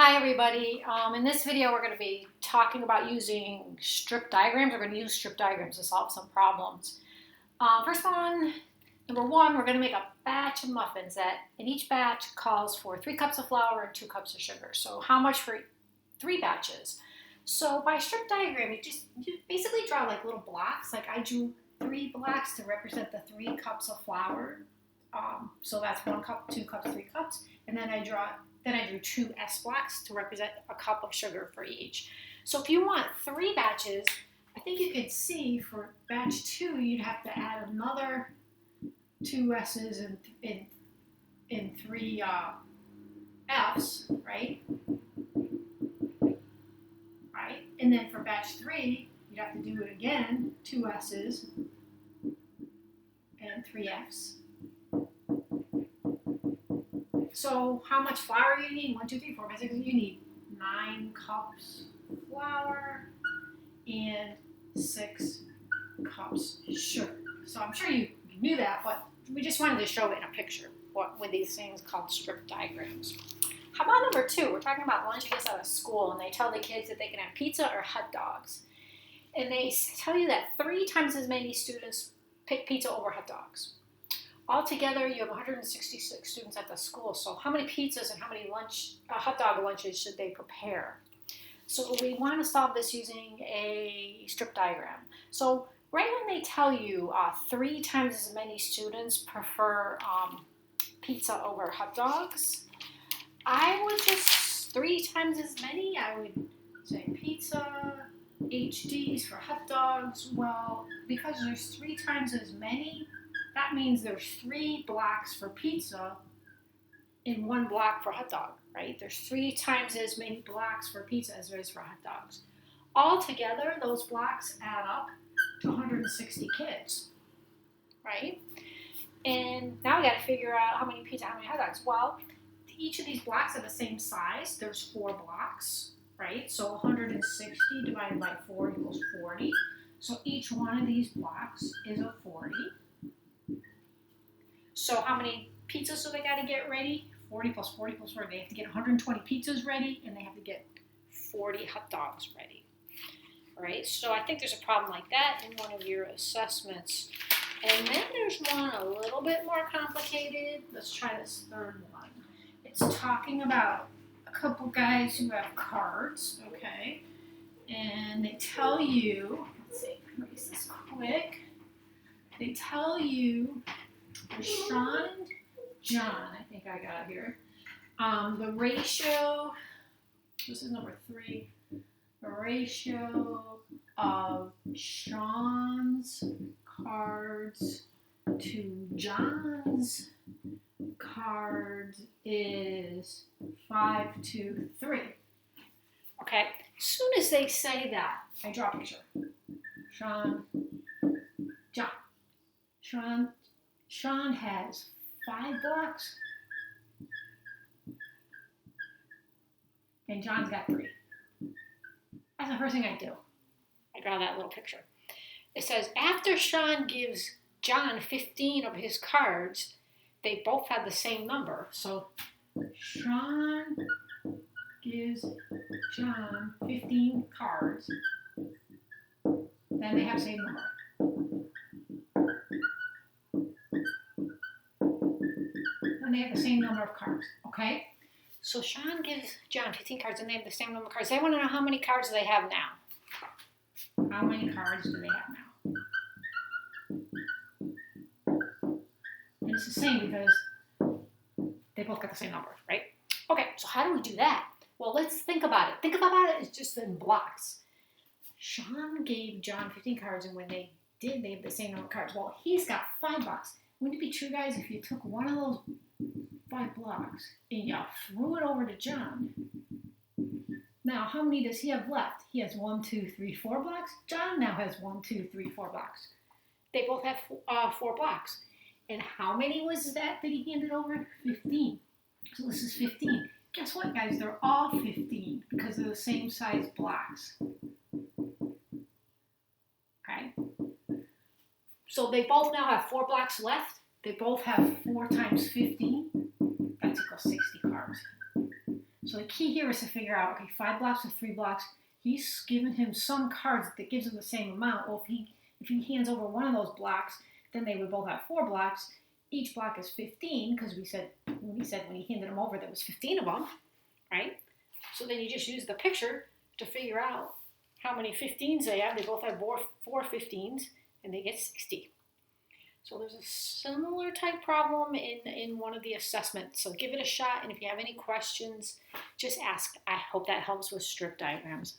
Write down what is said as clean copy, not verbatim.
Hi everybody. In this video we're going to be talking about using strip diagrams. We're going to use strip diagrams to solve some problems. First one, number one, we're going to make a batch of muffins and each batch calls for 3 cups of flour and 2 cups of sugar. So how much for 3 batches? So by strip diagram, you basically draw like little blocks. Like I drew 3 blocks to represent the 3 cups of flour. So that's 1 cup, 2 cups, 3 cups, and then I drew 2 S blocks to represent a cup of sugar for each. So if you want 3 batches, I think you could see for batch 2, you'd have to add another 2 S's and 3 F's, right? Right? And then for batch 3, you'd have to do it again, 2 S's and 3 F's. So how much flour you need? 1, 2, 3, 4, 5, 6. You need 9 cups flour and 6 cups sugar. So I'm sure you knew that, but we just wanted to show it in a picture with these things called strip diagrams. How about number 2? We're talking about lunches out of school, and they tell the kids that they can have pizza or hot dogs. And they tell you that 3 times as many students pick pizza over hot dogs. Altogether, you have 166 students at the school, so how many pizzas and how many hot dog lunches should they prepare? So we want to solve this using a strip diagram. So right when they tell you 3 times as many students prefer pizza over hot dogs, I would just 3 times as many, I would say pizza, HDs for hot dogs. Well, because there's 3 times as many, that means there's 3 blocks for pizza and 1 block for hot dog, right? There's 3 times as many blocks for pizza as there is for hot dogs. Altogether, those blocks add up to 160 kids, right? And now we got to figure out how many pizza, how many hot dogs. Well, each of these blocks are the same size. There's 4 blocks, right? So 160 divided by 4 equals 40. So each one of these blocks is a 40. So how many pizzas do they got to get ready? 40 plus 40 plus 40. They have to get 120 pizzas ready, and they have to get 40 hot dogs ready. All right, so I think there's a problem like that in one of your assessments. And then there's one a little bit more complicated. Let's try this third one. It's talking about a couple guys who have cards, okay? And they tell you, let's see, erase this quick. They tell you, Sean and John, I think I got here. The ratio, this is number 3, the ratio of Sean's cards to John's cards is 5 to 3. Okay, as soon as they say that, I draw a picture. Sean, John. Sean has 5 blocks, and John's got 3. That's the first thing I do. I draw that little picture. It says, after Sean gives John 15 of his cards, they both have the same number. So Sean gives John 15 cards, then they have the same number. And they have the same number of cards, okay? So Sean gives John 15 cards, and they have the same number of cards. They want to know how many cards do they have now. How many cards do they have now? And it's the same because they both got the same number, right? Okay, so how do we do that? Well, let's think about it. Think about it as just in blocks. Sean gave John 15 cards, and when they did, they have the same number of cards. Well, he's got 5 blocks. Wouldn't it be true, guys, if you took one of those 5 blocks and you threw it over to John? Now, how many does he have left? He has 1, 2, 3, 4 blocks. John now has 1, 2, 3, 4 blocks. They both have 4 blocks. And how many was that he handed over? 15. So this is 15. Guess what, guys? They're all 15 because they're the same size blocks. Okay? So they both now have 4 blocks left. They both have 4 times 15. That equals 60 cards. So the key here is to figure out, okay, 5 blocks or 3 blocks. He's given him some cards that gives him the same amount. Well, if he hands over one of those blocks, then they would both have 4 blocks. Each block is 15, because he said when he handed them over there was 15 of them, right? So then you just use the picture to figure out how many 15s they have. They both have four 15s, and they get 60. So there's a similar type problem in one of the assessments. So give it a shot, and if you have any questions, just ask. I hope that helps with strip diagrams.